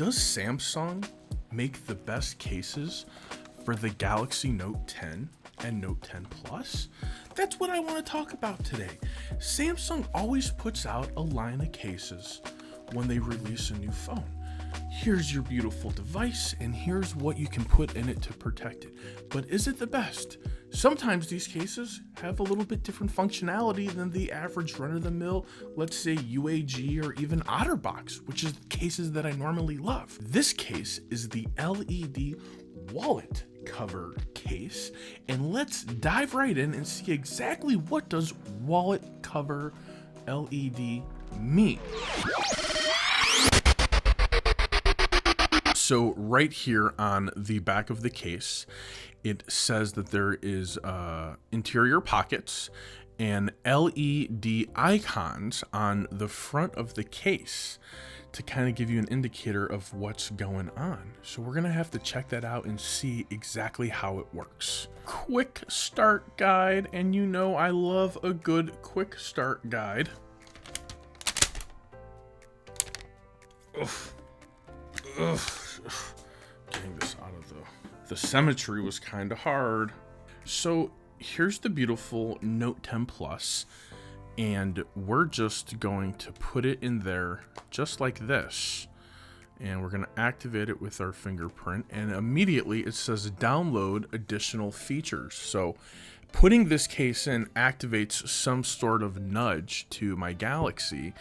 Does Samsung make the best cases for the Galaxy Note 10 and Note 10 Plus? That's what I want to talk about today. Samsung always puts out a line of cases when they release a new phone. Here's your beautiful device, and here's what you can put in it to protect it. But is it the best? Sometimes these cases have a little bit different functionality than the average run-of-the-mill, let's say UAG or even Otterbox, which is cases that I normally love. This case is the LED wallet cover case, and let's dive right in and see exactly what does wallet cover LED mean. So right here on the back of the case, it says that there is interior pockets and LED icons on the front of the case to kind of give you an indicator of what's going on. So we're gonna have to check that out and see exactly how it works. Quick start guide, and you know I love a good quick start guide. Getting this out of the symmetry was kind of hard. So here's the beautiful Note 10 Plus, and we're just going to put it in there just like this, and we're going to activate it with our fingerprint, and immediately it says download additional features. So putting this case in activates some sort of nudge to my Galaxy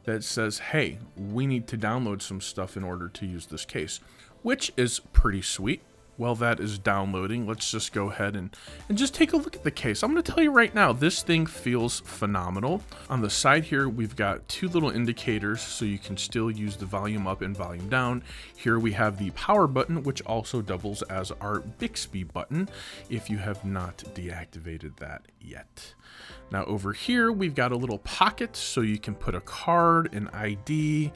that says, hey, we need to download some stuff in order to use this case, which is pretty sweet. While that is downloading, let's just go ahead and just take a look at the case. I'm going to tell you right now, this thing feels phenomenal. On the side here, we've got two little indicators, so you can still use the volume up and volume down. Here we have the power button, which also doubles as our Bixby button if you have not deactivated that yet. Now over here, we've got a little pocket, so you can put a card, an ID,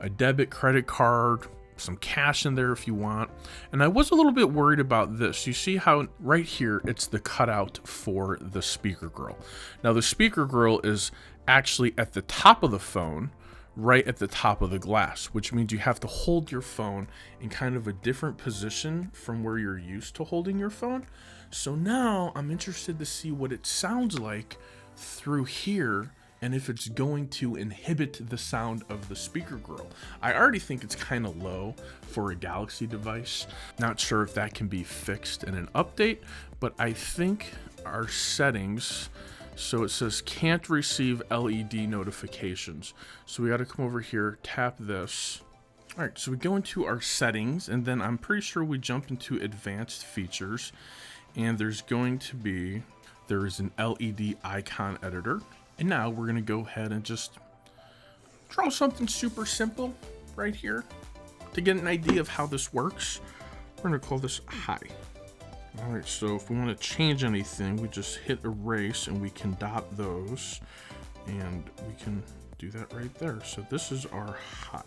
a debit, credit card, some cash in there if you want. And I was a little bit worried about this. You see how right here it's the cutout for the speaker grill. Now the speaker grill is actually at the top of the phone, right at the top of the glass, which means you have to hold your phone in kind of a different position from where you're used to holding your phone. So now I'm interested to see what it sounds like through here, and if it's going to inhibit the sound of the speaker grill. I already think it's kind of low for a Galaxy device. Not sure if that can be fixed in an update, but I think our settings, so it says can't receive LED notifications. So we got to come over here, tap this. All right, so we go into our settings, and then I'm pretty sure we jump into advanced features, and there is an LED icon editor. And now we're gonna go ahead and just draw something super simple right here to get an idea of how this works. We're gonna call this hi. All right, so if we wanna change anything, we just hit erase and we can dot those, and we can do that right there. So this is our hi.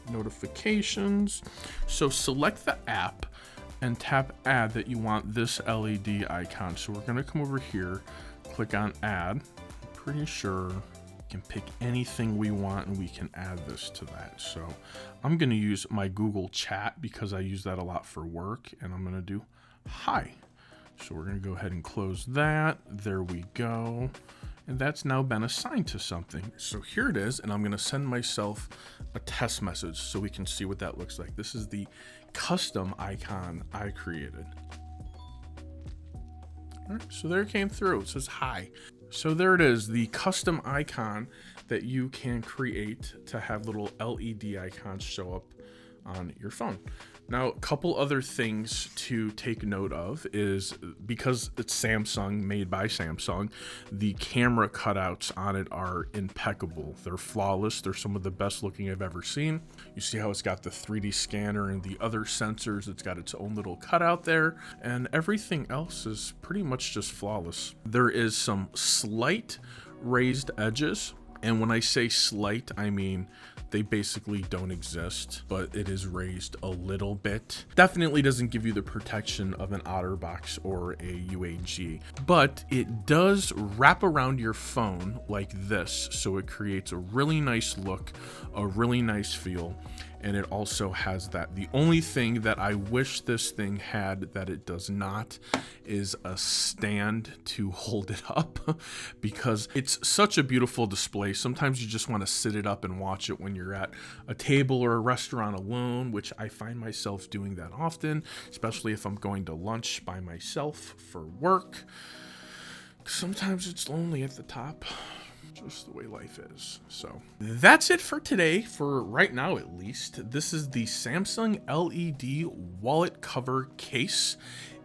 Notifications. So select the app and tap add that you want this LED icon. So we're gonna come over here, click on add. Pretty sure we can pick anything we want and we can add this to that. So I'm going to use my Google Chat because I use that a lot for work, and I'm going to do hi. So we're going to go ahead and close that. There we go. And that's now been assigned to something. So here it is, and I'm going to send myself a test message so we can see what that looks like. This is the custom icon I created. All right, so there it came through. It says hi. So there it is, the custom icon that you can create to have little LED icons show up on your phone. Now, a couple other things to take note of is because it's Samsung, made by Samsung, the camera cutouts on it are impeccable. They're flawless. They're some of the best looking I've ever seen. You see how it's got the 3D scanner and the other sensors. It's got its own little cutout there, and everything else is pretty much just flawless. There is some slight raised edges, and when I say slight, I mean they basically don't exist, but it is raised a little bit. Definitely doesn't give you the protection of an Otterbox or a UAG, but it does wrap around your phone like this, so it creates a really nice look, a really nice feel, And it also has that. The only thing that I wish this thing had that it does not is a stand to hold it up, because it's such a beautiful display. Sometimes you just want to sit it up and watch it when you're at a table or a restaurant alone, which I find myself doing that often, especially if I'm going to lunch by myself for work. Sometimes it's lonely at the top. Just the way life is. So that's it for today, for right now at least. This is the Samsung LED wallet cover case.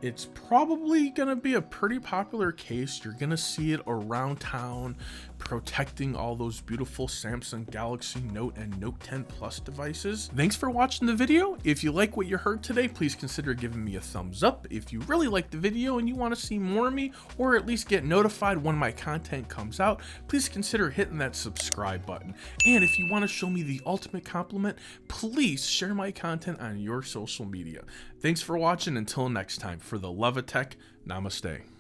It's probably gonna be a pretty popular case. You're gonna see it around town, protecting all those beautiful Samsung Galaxy Note and Note 10 Plus devices. Thanks for watching the video. If you like what you heard today, please consider giving me a thumbs up. If you really like the video and you want to see more of me, or at least get notified when my content comes out, please consider hitting that subscribe button. And if you want to show me the ultimate compliment, please share my content on your social media. Thanks for watching. Until next time, for the love of tech, namaste.